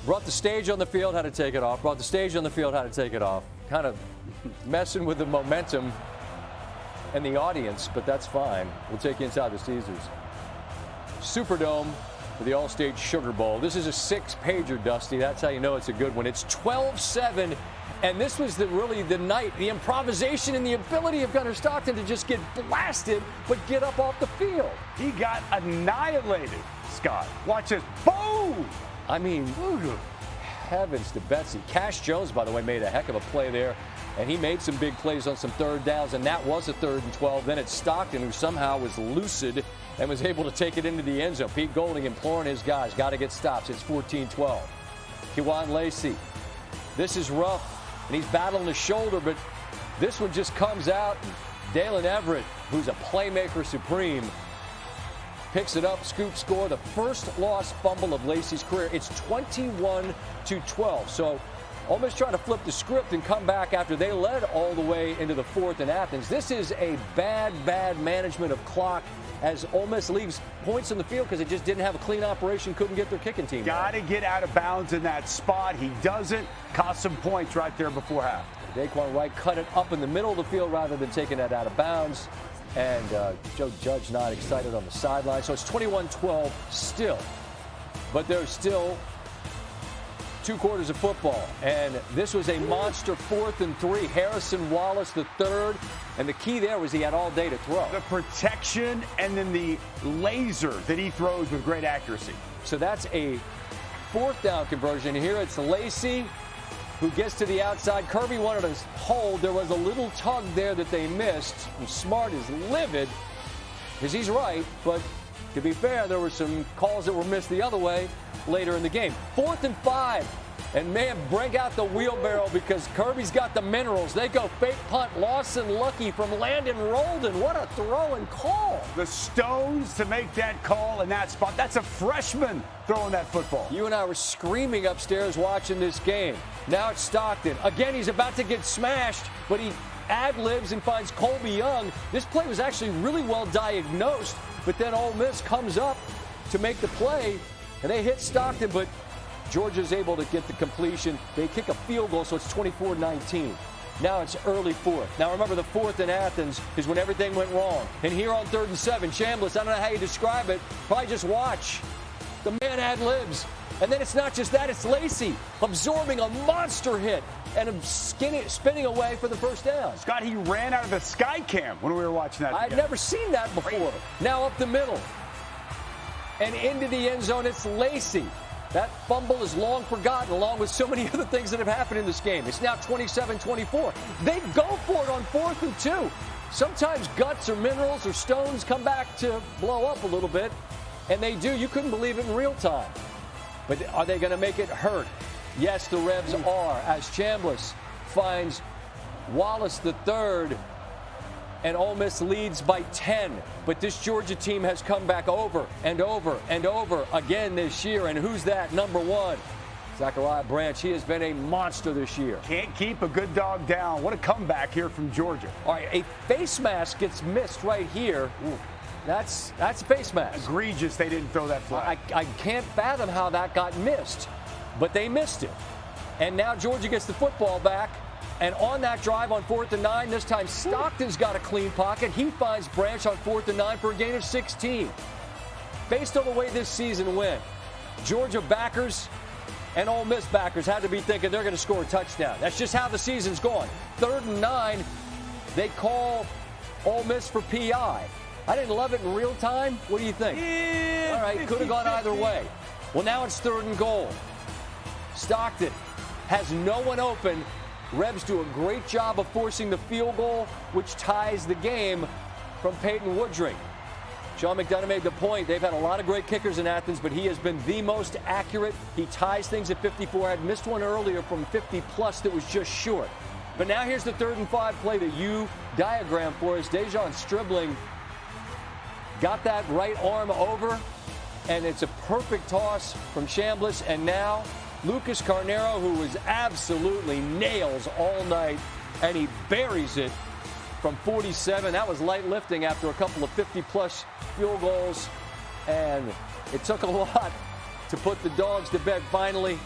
Brought the stage on the field, had to take it off. Brought the stage on the field, had to take it off. Kind of messing with the momentum and the audience, but that's fine. We'll take you inside the Caesars. Superdome for the All-State Sugar Bowl. This is a 6-pager, Dusty. That's how you know it's a good one. It's 12-7, and this was really the night, the improvisation and the ability of Gunnar Stockton to just get blasted, but get up off the field. He got annihilated, Scott. Watch this. Boom! I mean, heavens to Betsy. Cash Jones, by the way, made a heck of a play there, and he made some big plays on some third downs, and that was a 3rd and 12. Then it's Stockton, who somehow was lucid and was able to take it into the end zone. Pete Golding imploring his guys, got to get stops. It's 14-12. Kewan Lacey, this is rough, and he's battling the shoulder, but this one just comes out. Dalen Everett, who's a playmaker supreme, picks it up, scoop score, the first lost fumble of Lacey's career. It's 21-12. So Ole Miss trying to flip the script and come back after they led all the way into the 4th in Athens. This is a bad management of clock as Ole Miss leaves points on the field because it just didn't have a clean operation, couldn't get their kicking team. Got to get out of bounds in that spot. He doesn't. Cost some points right there before half. Daquan Wright cut it up in the middle of the field rather than taking that out of bounds. And Joe Judge not excited on the sideline. So it's 21-12 still. But there's still 2 quarters of football. And this was a monster 4th and 3. Harrison Wallace, the 3rd. And the key there was he had all day to throw. The protection and then the laser that he throws with great accuracy. So that's a 4th down conversion. Here it's Lacey who gets to the outside. Kirby wanted to hold. There was a little tug there that they missed. And Smart is livid because he's right. But to be fair, there were some calls that were missed the other way later in the game. 4th and 5. And, man, break out the wheelbarrow because Kirby's got the minerals. They go fake punt. Lawson Lucky from Landon Roldan. What a throw and call. The stones to make that call in that spot. That's a freshman throwing that football. You and I were screaming upstairs watching this game. Now it's Stockton. Again, he's about to get smashed, but he ad-libs and finds Colby Young. This play was actually really well diagnosed, but then Ole Miss comes up to make the play, and they hit Stockton, but Georgia's able to get the completion. They kick a field goal, so it's 24-19. Now it's early 4th. Now remember, the 4th in Athens is when everything went wrong. And here on 3rd and 7, Chambliss, I don't know how you describe it. Probably just watch. The man ad-libs. And then it's not just that, it's Lacey absorbing a monster hit and spinning away for the first down. Scott, he ran out of the sky cam when we were watching that. I've never seen that before. Now up the middle. And into the end zone, it's Lacey. That fumble is long forgotten, along with so many other things that have happened in this game. It's now 27-24. They go for it on 4th and 2. Sometimes guts or minerals or stones come back to blow up a little bit, and they do. You couldn't believe it in real time. But are they going to make it hurt? Yes, the Rebs are, as Chambliss finds Wallace the 3rd, and Ole Miss leads by 10. But this Georgia team has come back over and over and over again this year. And who's that? Number 1, Zachariah Branch. He has been a monster this year. Can't keep a good dog down. What a comeback here from Georgia. All right, a face mask gets missed right here. Ooh, that's a face mask. Egregious they didn't throw that flag. I can't fathom how that got missed, but they missed it. And now Georgia gets the football back. And on that drive on 4th and 9, this time Stockton's got a clean pocket. He finds Branch on 4th and 9 for a gain of 16. Based on the way this season went, Georgia backers and Ole Miss backers had to be thinking they're going to score a touchdown. That's just how the season's going. 3rd and 9, they call Ole Miss for PI. I didn't love it in real time. What do you think? Yeah, all right, could have gone either way. Well, now it's 3rd and goal. Stockton has no one open. Rebs do a great job of forcing the field goal, which ties the game from Peyton Woodring. Sean McDonough made the point. They've had a lot of great kickers in Athens, but he has been the most accurate. He ties things at 54. I had missed one earlier from 50-plus that was just short. But now here's the 3rd and 5 play that you diagrammed for us. Dejon Stribling got that right arm over, and it's a perfect toss from Chambliss. And now Lucas Carnero, who was absolutely nails all night, and he buries it from 47. That was light lifting after a couple of 50-plus field goals, and it took a lot to put the Dogs to bed finally.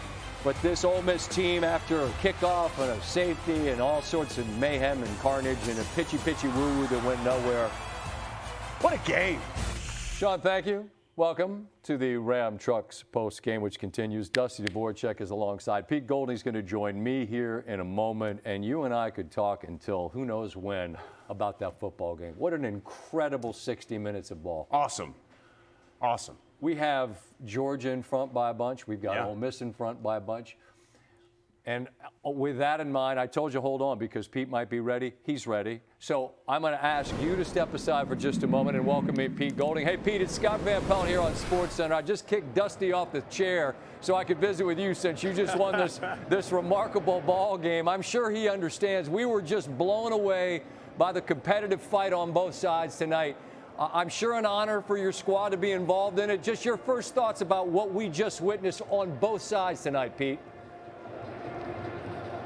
But this Ole Miss team, after a kickoff and a safety and all sorts of mayhem and carnage and a pitchy woo-woo that went nowhere. What a game. Sean, thank you. Welcome to the Ram Trucks post game, which continues. Dusty Dvoracek is alongside. Pete Golding's going to join me here in a moment, and you and I could talk until who knows when about that football game. What an incredible 60 minutes of ball. Awesome. Awesome. We have Georgia in front by a bunch. We've got Ole Miss in front by a bunch. And with that in mind, I told you hold on because Pete might be ready. He's ready. So I'm going to ask you to step aside for just a moment and welcome me, Pete Golding. Hey, Pete, it's Scott Van Pelt here on SportsCenter. I just kicked Dusty off the chair so I could visit with you since you just won this remarkable ball game. I'm sure he understands. We were just blown away by the competitive fight on both sides tonight. I'm sure an honor for your squad to be involved in it. Just your first thoughts about what we just witnessed on both sides tonight, Pete.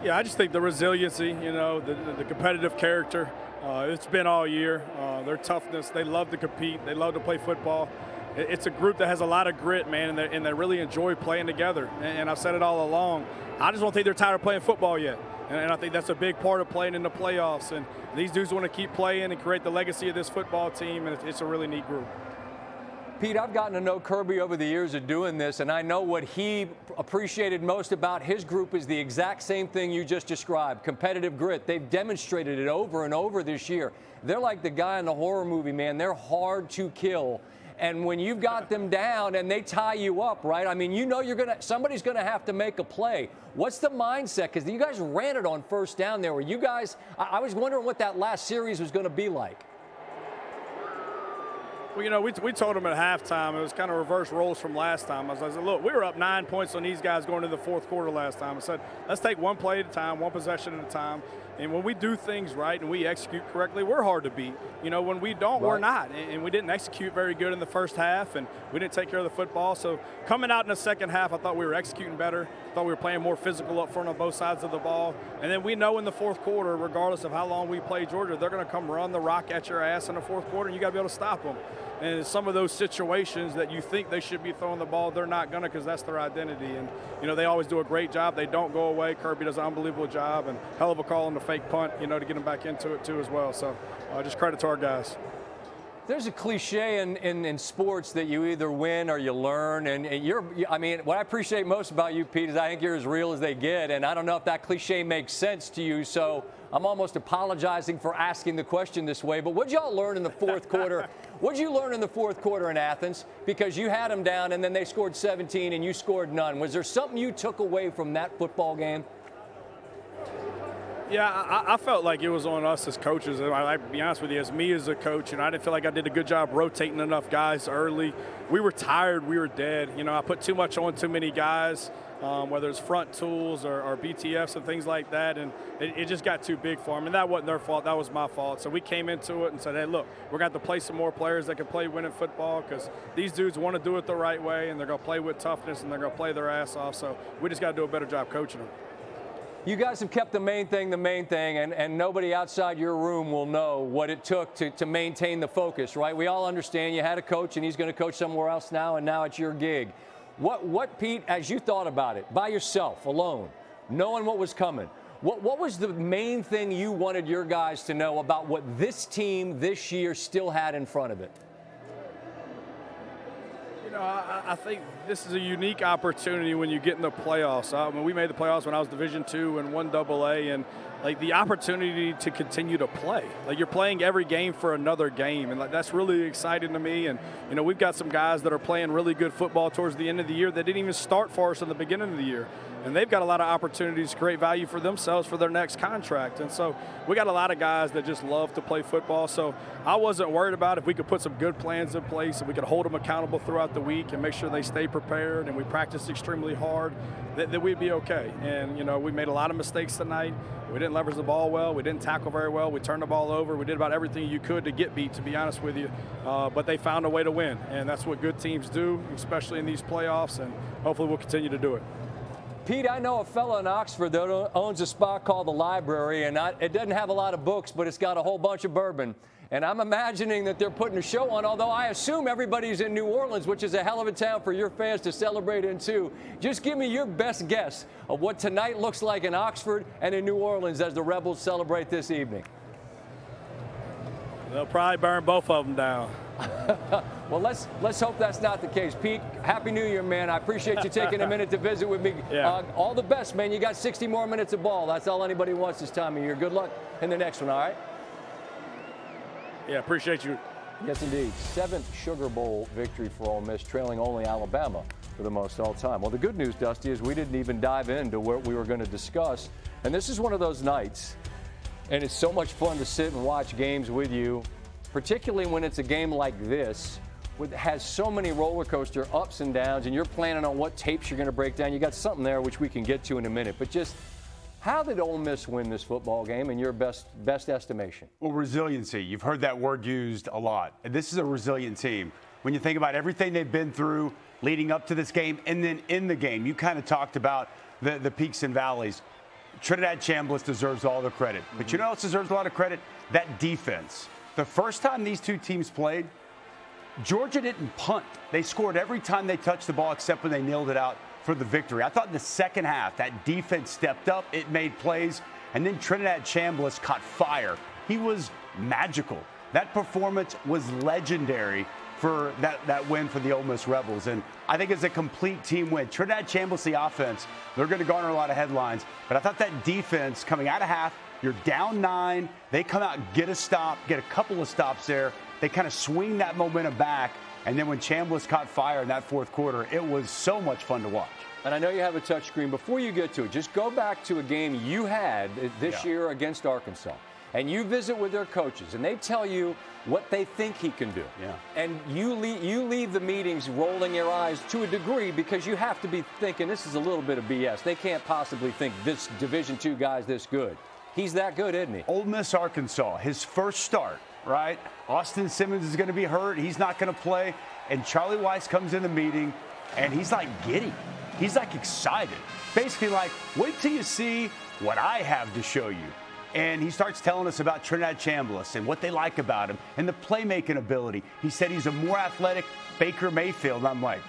Yeah, I just think the resiliency, the competitive character, it's been all year. Their toughness, they love to compete, they love to play football. It's a group that has a lot of grit, man, and they really enjoy playing together. And I've said it all along. I just don't think they're tired of playing football yet. And I think that's a big part of playing in the playoffs. And these dudes want to keep playing and create the legacy of this football team, and it's a really neat group. Pete, I've gotten to know Kirby over the years of doing this, and I know what he appreciated most about his group is the exact same thing you just described, competitive grit. They've demonstrated it over and over this year. They're like the guy in the horror movie, man. They're hard to kill. And when you've got them down and they tie you up, right? I mean, somebody's gonna have to make a play. What's the mindset? Because you guys ran it on first down there. Were you guys? I was wondering what that last series was going to be like. Well, we told them at halftime, it was kind of reverse roles from last time. I said, look, we were up 9 points on these guys going into the fourth quarter last time. I said, let's take one play at a time, one possession at a time. And when we do things right and we execute correctly, we're hard to beat. When we don't, we're not. And we didn't execute very good in the first half, and we didn't take care of the football. So coming out in the second half, I thought we were executing better. I thought we were playing more physical up front on both sides of the ball. And then we know in the fourth quarter, regardless of how long we play Georgia, they're going to come run the rock at your ass in the fourth quarter, and you got to be able to stop them. And some of those situations that you think they should be throwing the ball, they're not going to because that's their identity. And, they always do a great job. They don't go away. Kirby does an unbelievable job, and hell of a call on the fake punt, to get them back into it too as well. So just credit to our guys. There's a cliche in sports that you either win or you learn. And what I appreciate most about you, Pete, is I think you're as real as they get. And I don't know if that cliche makes sense to you. So I'm almost apologizing for asking the question this way. But what'd y'all learn in the fourth quarter? What'd you learn in the fourth quarter in Athens? Because you had them down and then they scored 17 and you scored none. Was there something you took away from that football game? Yeah, I felt like it was on us as coaches. I'll be honest with you, as me as a coach, I didn't feel like I did a good job rotating enough guys early. We were tired. We were dead. I put too much on too many guys, whether it's front tools or BTFs and things like that, and it just got too big for them. And that wasn't their fault. That was my fault. So we came into it and said, hey, look, we're going to have to play some more players that can play winning football because these dudes want to do it the right way, and they're going to play with toughness, and they're going to play their ass off. So we just got to do a better job coaching them. You guys have kept the main thing, and nobody outside your room will know what it took to maintain the focus, right? We all understand you had a coach, and he's going to coach somewhere else now, and now it's your gig. What, Pete, as you thought about it, by yourself, alone, knowing what was coming, what was the main thing you wanted your guys to know about what this team this year still had in front of it? I think this is a unique opportunity when you get in the playoffs. We made the playoffs when I was Division II and 1AA, and the opportunity to continue to play. You're playing every game for another game, and that's really exciting to me. And we've got some guys that are playing really good football towards the end of the year that didn't even start for us in the beginning of the year. And they've got a lot of opportunities to create value for themselves for their next contract. And so we got a lot of guys that just love to play football. So I wasn't worried about if we could put some good plans in place and we could hold them accountable throughout the week and make sure they stay prepared and we practice extremely hard, that we'd be okay. And, we made a lot of mistakes tonight. We didn't leverage the ball well. We didn't tackle very well. We turned the ball over. We did about everything you could to get beat, to be honest with you. But they found a way to win. And that's what good teams do, especially in these playoffs. And hopefully we'll continue to do it. Pete, I know a fellow in Oxford that owns a spot called the Library, and it doesn't have a lot of books, but it's got a whole bunch of bourbon. And I'm imagining that they're putting a show on, although I assume everybody's in New Orleans, which is a hell of a town for your fans to celebrate in, too. Just give me your best guess of what tonight looks like in Oxford and in New Orleans as the Rebels celebrate this evening. They'll probably burn both of them down. Well, let's hope that's not the case. Pete, Happy New Year, man. I appreciate you taking a minute to visit with me. Yeah. All the best, man. You got 60 more minutes of ball. That's all anybody wants this time of year. Good luck in the next one, all right? Yeah, appreciate you. Yes, indeed. 7th Sugar Bowl victory for Ole Miss, trailing only Alabama for the most all time. Well, the good news, Dusty, is we didn't even dive into what we were going to discuss. And this is one of those nights, and it's so much fun to sit and watch games with you, particularly when it's a game like this, that has so many roller coaster ups and downs, and you're planning on what tapes you're going to break down. You got something there which we can get to in a minute. But just how did Ole Miss win this football game in your best estimation? Well, resiliency. You've heard that word used a lot. And this is a resilient team. When you think about everything they've been through leading up to this game and then in the game, you kind of talked about the peaks and valleys. Trinidad Chambliss deserves all the credit. But you know who else deserves a lot of credit? That defense. The first time these two teams played, Georgia didn't punt. They scored every time they touched the ball except when they nailed it out for the victory. I thought in the second half, that defense stepped up. It made plays. And then Trinidad Chambliss caught fire. He was magical. That performance was legendary for that win for the Ole Miss Rebels. And I think it's a complete team win. Trinidad Chambliss, the offense, they're going to garner a lot of headlines. But I thought that defense coming out of half, you're down 9. They come out and get a stop, get a couple of stops there. They kind of swing that momentum back. And then when Chambliss caught fire in that fourth quarter, it was so much fun to watch. And I know you have a touch screen. Before you get to it, just go back to a game you had this year against Arkansas. And you visit with their coaches, and they tell you what they think he can do. Yeah. And you leave the meetings rolling your eyes to a degree because you have to be thinking this is a little bit of BS. They can't possibly think this Division II guy's this good. He's that good, isn't he? Ole Miss, Arkansas, his first start, right? Austin Simmons is going to be hurt. He's not going to play. And Charlie Weiss comes in the meeting, and he's like giddy. He's like excited. Basically like, wait till you see what I have to show you. And he starts telling us about Trinidad Chambliss and what they like about him and the playmaking ability. He said he's a more athletic Baker Mayfield. And I'm like,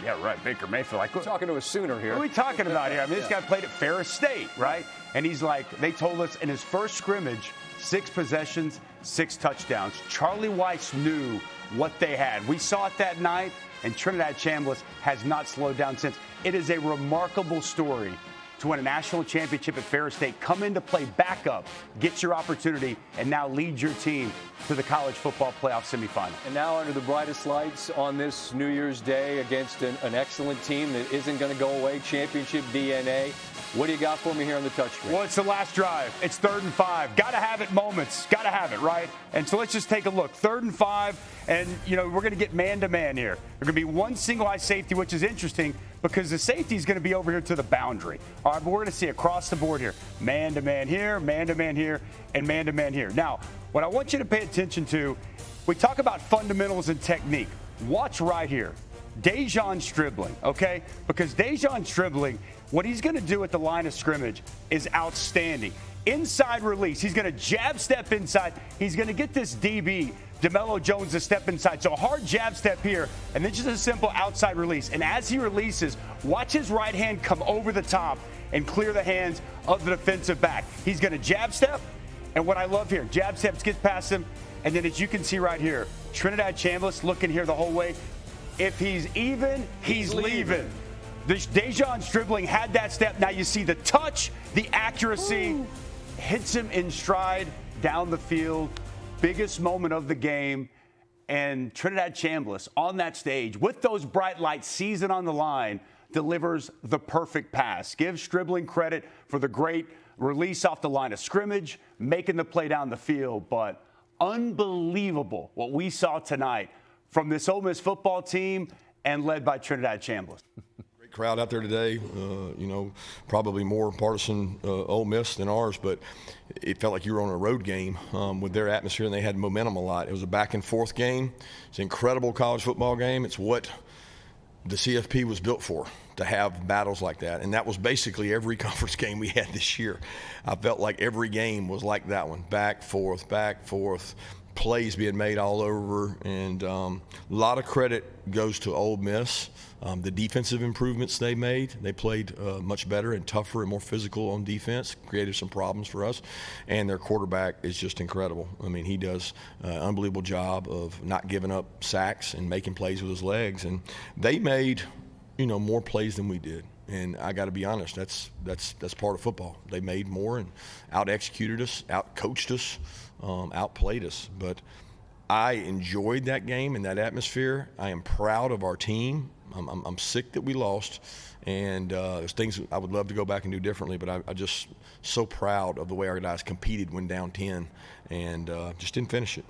yeah, right, Baker Mayfield. Like, we're talking to a Sooner here. What are we talking about here? I mean, this guy played at Ferris State, right? And he's like, they told us in his first scrimmage, 6 possessions, 6 touchdowns. Charlie Weiss knew what they had. We saw it that night, and Trinidad Chambliss has not slowed down since. It is a remarkable story to win a national championship at Ferris State, come in to play backup, get your opportunity, and now lead your team to the College Football Playoff semifinal. And now under the brightest lights on this New Year's Day against an excellent team that isn't going to go away, championship DNA. What do you got for me here on the touchscreen? Well, it's the last drive. It's 3rd and 5. Got to have it moments. Got to have it, right? And so let's just take a look. 3rd and 5, and, you know, we're going to get man-to-man here. There's going to be one single-high safety, which is interesting because the safety is going to be over here to the boundary. All right, but we're going to see across the board here. Man-to-man here, man-to-man here, and man-to-man here. Now, what I want you to pay attention to, we talk about fundamentals and technique. Watch right here. Dejon Stribling, okay? Because Dejon Stribling, what he's going to do at the line of scrimmage is outstanding. Inside release, he's going to jab step inside. He's going to get this DB, DeMello Jones, to step inside. So a hard jab step here, and then just a simple outside release. And as he releases, watch his right hand come over the top and clear the hands of the defensive back. He's going to jab step, and what I love here, jab steps, gets past him, and then as you can see right here, Trinidad Chambliss looking here the whole way. If he's even, he's leaving. Dejon Stribling had that step. Now you see the touch, the accuracy, hits him in stride down the field. Biggest moment of the game. And Trinidad Chambliss on that stage with those bright lights, season on the line, delivers the perfect pass. Give Stribling credit for the great release off the line of scrimmage, making the play down the field. But unbelievable what we saw tonight from this Ole Miss football team and led by Trinidad Chambliss. Great crowd out there today. You know, probably more partisan Ole Miss than ours, but it felt like you were on a road game with their atmosphere, and they had momentum a lot. It was a back-and-forth game. It's an incredible college football game. It's what the CFP was built for, to have battles like that. And that was basically every conference game we had this year. I felt like every game was like that one, back, forth, plays being made all over, and a lot of credit goes to Ole Miss. The defensive improvements they made, they played much better and tougher and more physical on defense, created some problems for us, and their quarterback is just incredible. I mean, he does an unbelievable job of not giving up sacks and making plays with his legs, and they made, more plays than we did. And I got to be honest, that's part of football. They made more and out-executed us, out-coached us, outplayed us. But I enjoyed that game and that atmosphere. I am proud of our team. I'm sick that we lost, and there's things I would love to go back and do differently, but I'm just so proud of the way our guys competed when down 10 and just didn't finish it.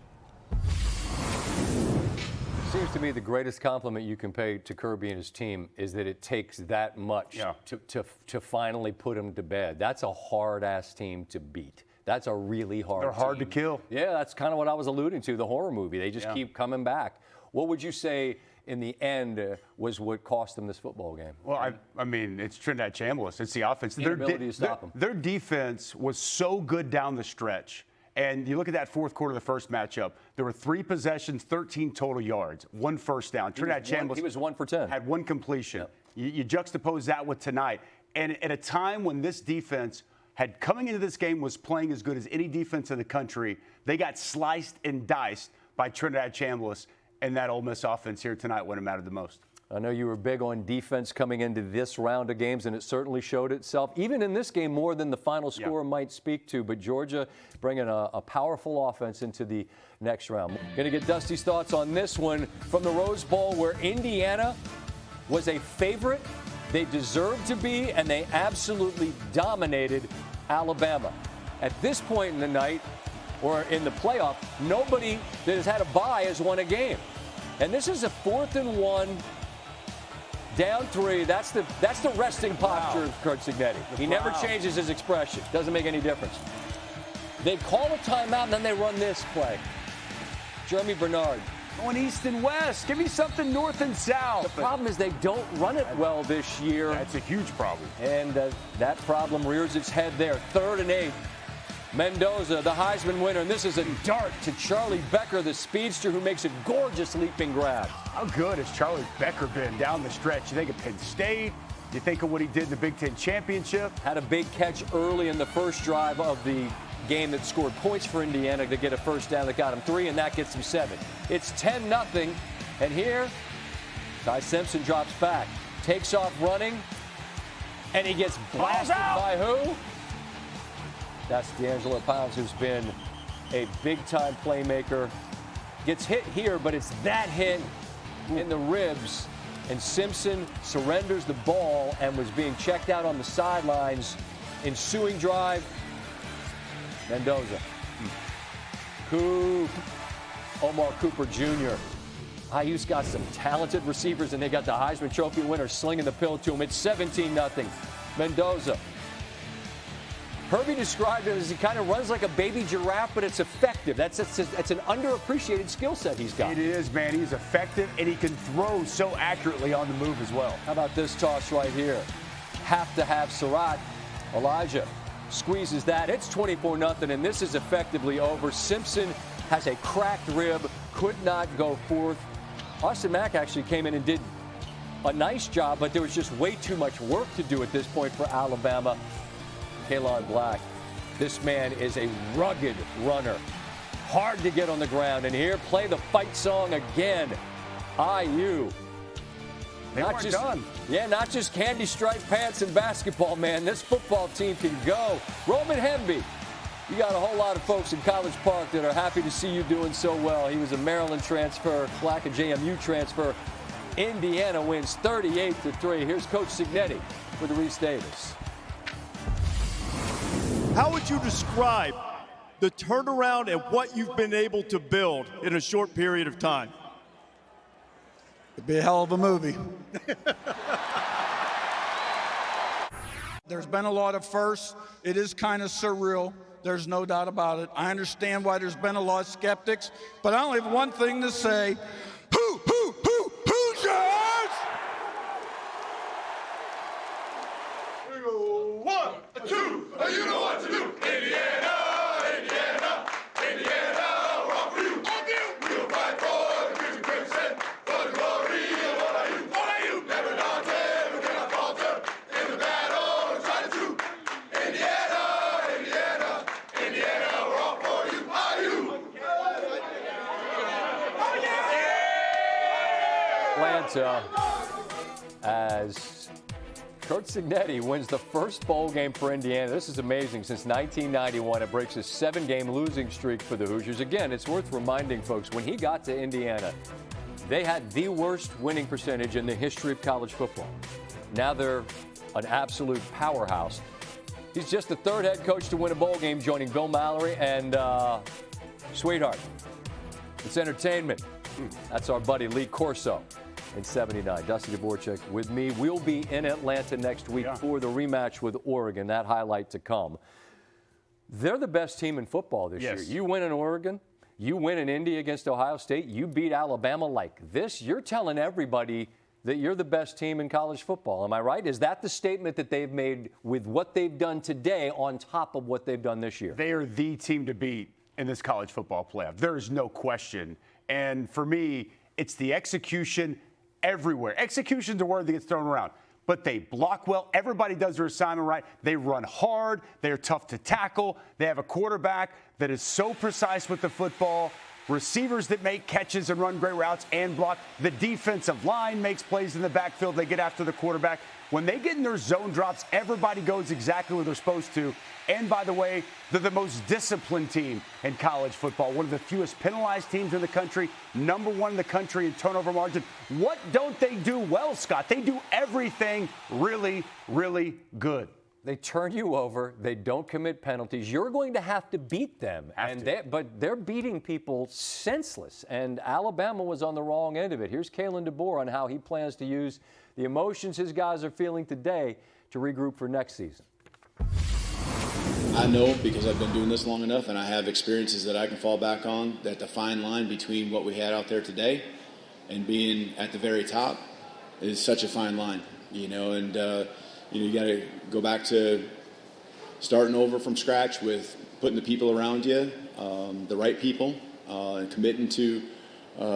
Seems to me the greatest compliment you can pay to Kirby and his team is that it takes that much to finally put him to bed. That's a hard-ass team to beat. That's a really hard They're hard team. to kill. Yeah, that's kind of what I was alluding to, the horror movie. They just keep coming back. What would you say in the end was what cost them this football game? Well, I mean, it's Trinidad Chambliss. It's the offense. The inability to stop them. Their defense was so good down the stretch. And you look at that fourth quarter of the first matchup, there were 3 possessions, 13 total yards, 1 first down. Trinidad Chambliss. He was 1 for 10. Had 1 completion. Yep. You juxtapose that with tonight. And at a time when this defense had coming into this game was playing as good as any defense in the country, they got sliced and diced by Trinidad Chambliss, and that Ole Miss offense here tonight when it mattered the most. I know you were big on defense coming into this round of games, and it certainly showed itself, even in this game, more than the final score might speak to. But Georgia bringing a powerful offense into the next round. Going to get Dusty's thoughts on this one from the Rose Bowl, where Indiana was a favorite. They deserved to be, and they absolutely dominated Alabama. At this point in the night, or in the playoff, nobody that has had a bye has won a game. And this is a 4th and 1. Down 3, that's the resting posture of Kurt Signetti. He never changes his expression. Doesn't make any difference. They call a timeout, and then they run this play. Jeremy Bernard. Going east and west. Give me something north and south. The problem is they don't run it well this year. That's a huge problem. And that problem rears its head there. 3rd and 8. Mendoza, the Heisman winner, and this is a dart to Charlie Becker, the speedster, who makes a gorgeous leaping grab. How good has Charlie Becker been down the stretch? You think of Penn State, you think of what he did in the Big Ten Championship. Had a big catch early in the first drive of the game that scored points for Indiana to get a first down that got him 3, and that gets him 7. It's 10-0, and here, Ty Simpson drops back, takes off running, and he gets blasted by who? That's D'Angelo Pounds, who's been a big-time playmaker. Gets hit here, but it's that hit in the ribs. And Simpson surrenders the ball and was being checked out on the sidelines. Ensuing drive, Mendoza. Omar Cooper Jr. IU's got some talented receivers, and they got the Heisman Trophy winner slinging the pill to him. It's 17-0. Mendoza. Herbie described it as he kind of runs like a baby giraffe, but it's effective. That's an underappreciated skill set he's got. It is, man. He's effective, and he can throw so accurately on the move as well. How about this toss right here? Have to have Surratt. Elijah squeezes that. It's 24-0, and this is effectively over. Simpson has a cracked rib, could not go forth. Austin Mack actually came in and did a nice job, but there was just way too much work to do at this point for Alabama. Kalon Black, this man is a rugged runner, hard to get on the ground. And here, play the fight song again. IU. They weren't done. Yeah, not just candy striped pants and basketball, man. This football team can go. Roman Hemby, you got a whole lot of folks in College Park that are happy to see you doing so well. He was a Maryland transfer, Black a JMU transfer. Indiana wins 38-3. Here's Coach Signetti with Reese Davis. How would you describe the turnaround and what you've been able to build in a short period of time? It'd be a hell of a movie. There's been a lot of firsts. It is kind of surreal. There's no doubt about it. I understand why there's been a lot of skeptics, but I only have one thing to say. Hoosiers! 1, 2, you know what to do. Indiana, Indiana, Indiana, we're all for you. as Kurt Cignetti wins the first bowl game for Indiana. This is amazing. Since 1991, it breaks a 7-game losing streak for the Hoosiers. Again, it's worth reminding folks, when he got to Indiana, they had the worst winning percentage in the history of college football. Now they're an absolute powerhouse. He's just the third head coach to win a bowl game, joining Bill Mallory and Sweetheart. It's entertainment. That's our buddy Lee Corso in 79. Dusty Dvoracek with me. We'll be in Atlanta next week for the rematch with Oregon. That highlight to come. They're the best team in football this year. You win in Oregon. You win in Indy against Ohio State. You beat Alabama like this. You're telling everybody that you're the best team in college football. Am I right? Is that the statement that they've made with what they've done today on top of what they've done this year? They are the team to beat in this college football playoff. There is no question. And for me, it's the execution everywhere. Execution's a word that gets thrown around. But they block well. Everybody does their assignment right. They run hard. They're tough to tackle. They have a quarterback that is so precise with the football. Receivers that make catches and run great routes and block. The defensive line makes plays in the backfield. They get after the quarterback. When they get in their zone drops, everybody goes exactly where they're supposed to. And by the way, they're the most disciplined team in college football. One of the fewest penalized teams in the country. Number one in the country in turnover margin. What don't they do well, Scott? They do everything really, really good. They turn you over. They don't commit penalties. You're going to have to beat them. But they're beating people senseless. And Alabama was on the wrong end of it. Here's Kalen DeBoer on how he plans to use the emotions his guys are feeling today to regroup for next season. I know, because I've been doing this long enough and I have experiences that I can fall back on, that the fine line between what we had out there today and being at the very top is such a fine line, and you got to go back to starting over from scratch with putting the people around you, the right people, and committing to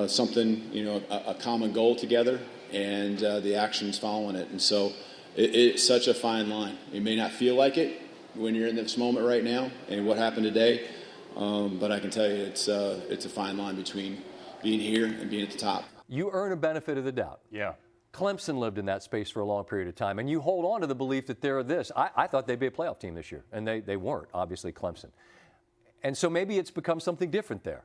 something, a common goal together, and the actions following it. And so it's such a fine line. It may not feel like it when you're in this moment right now and what happened today, but I can tell you it's a fine line between being here and being at the top. You earn a benefit of the doubt. Yeah. Clemson lived in that space for a long period of time, and you hold on to the belief that they're this. I thought they'd be a playoff team this year, and they weren't, obviously, Clemson. And so maybe it's become something different there.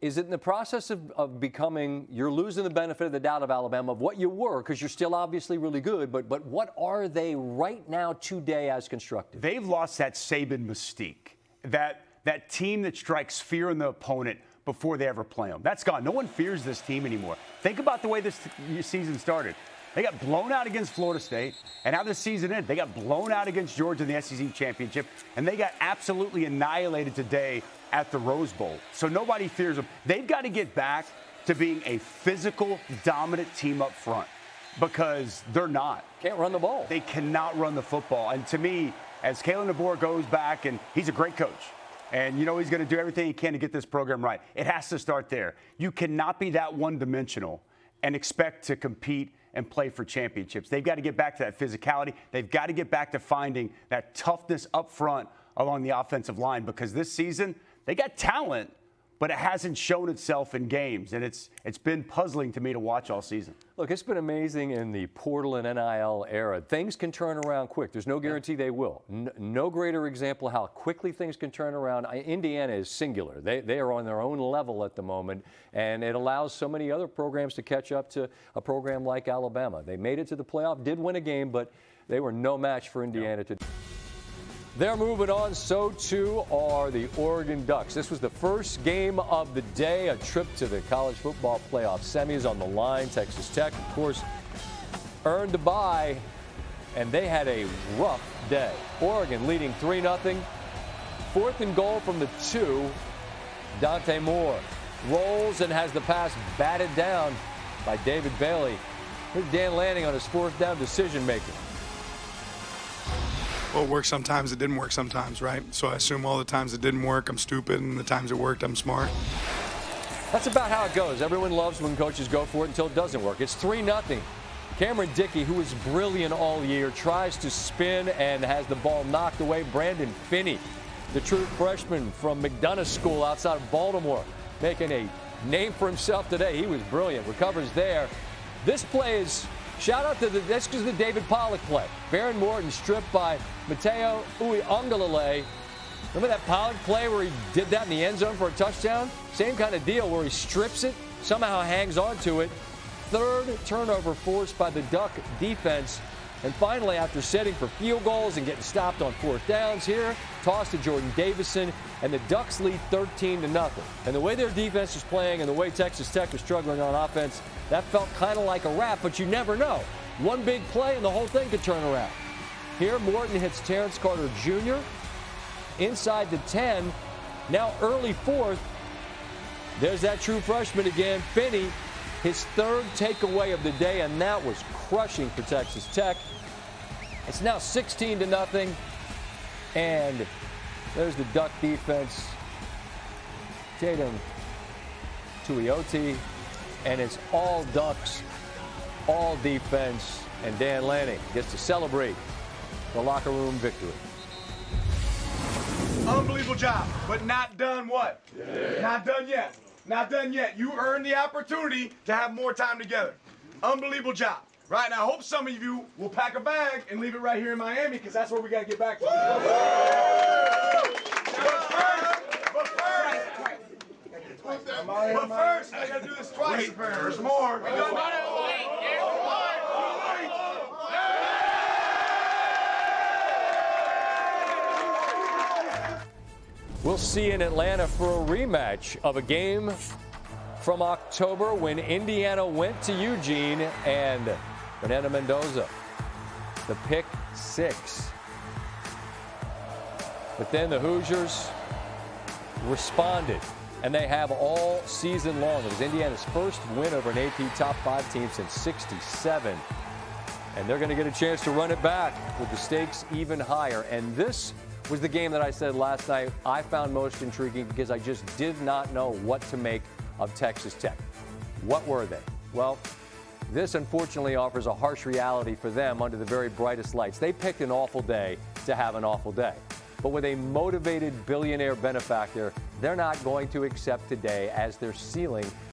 Is it in the process of becoming, you're losing the benefit of the doubt of Alabama, of what you were, because you're still obviously really good, but what are they right now today as constructed? They've lost that Saban mystique, that team that strikes fear in the opponent before they ever play them. That's gone. No one fears this team anymore. Think about the way this season started. They got blown out against Florida State, and how this season ended. They got blown out against Georgia in the SEC championship, and they got absolutely annihilated today at the Rose Bowl. So nobody fears them. They've got to get back to being a physical, dominant team up front, because they're not. Can't run the ball. They cannot run the football. And to me, as Kalen DeBoer goes back, and he's a great coach, and he's going to do everything he can to get this program right. It has to start there. You cannot be that one-dimensional and expect to compete and play for championships. They've got to get back to that physicality. They've got to get back to finding that toughness up front along the offensive line, because this season they got talent, but it hasn't shown itself in games, and it's been puzzling to me to watch all season. Look, it's been amazing in the portal and NIL era. Things can turn around quick. There's no guarantee they will. No greater example how quickly things can turn around. Indiana is singular. They are on their own level at the moment, and it allows so many other programs to catch up to a program like Alabama. They made it to the playoff, did win a game, but they were no match for Indiana today. They're moving on, so too are the Oregon Ducks. This was the first game of the day, a trip to the College Football Playoff semis on the line. Texas Tech, of course, earned a bye, and they had a rough day. Oregon leading 3-0. 4th and goal from the 2. Dante Moore rolls and has the pass batted down by David Bailey. Here's Dan Lanning on his 4th down decision-making. Well, it works sometimes, it didn't work sometimes, right? So I assume all the times it didn't work, I'm stupid, and the times it worked, I'm smart. That's about how it goes. Everyone loves when coaches go for it until it doesn't work. It's 3-0. Cameron Dickey, who was brilliant all year, tries to spin and has the ball knocked away. Brandon Finney, the true freshman from McDonough School outside of Baltimore, making a name for himself today. He was brilliant. Recovers there. This play is, shout out to this is the David Pollock play. Baron Morton stripped by Mateo Uiagalelei. Remember that Pollock play where he did that in the end zone for a touchdown? Same kind of deal where he strips it, somehow hangs on to it. Third turnover forced by the Duck defense. And finally, after setting for field goals and getting stopped on fourth downs here, toss to Jordan Davison, and the Ducks lead 13-0. And the way their defense is playing and the way Texas Tech is struggling on offense, that felt kind of like a wrap, but you never know. One big play and the whole thing could turn around. Here, Morton hits Terrence Carter Jr. inside the 10. Now early fourth. There's that true freshman again, Finney. His third takeaway of the day, and that was crushing for Texas Tech. It's now 16-0, and there's the Duck defense. Tatum Tuioti, and it's all Ducks, all defense, and Dan Lanning gets to celebrate the locker room victory. Unbelievable job, but not done what? Yeah. Not done yet. Not done yet. You earned the opportunity to have more time together. Unbelievable job. Right, now I hope some of you will pack a bag and leave it right here in Miami, because that's where we got to get back to. But first, I got to do this twice. There's more. We'll see in Atlanta for a rematch of a game from October when Indiana went to Eugene and Fernando Mendoza, the pick 6. But then the Hoosiers responded, and they have all season long. It was Indiana's first win over an AP top 5 team since '67. And they're going to get a chance to run it back with the stakes even higher. And this was the game that I said last night I found most intriguing because I just did not know what to make of Texas Tech. What were they? Well, this unfortunately offers a harsh reality for them under the very brightest lights. They picked an awful day to have an awful day. But with a motivated billionaire benefactor, they're not going to accept today as their ceiling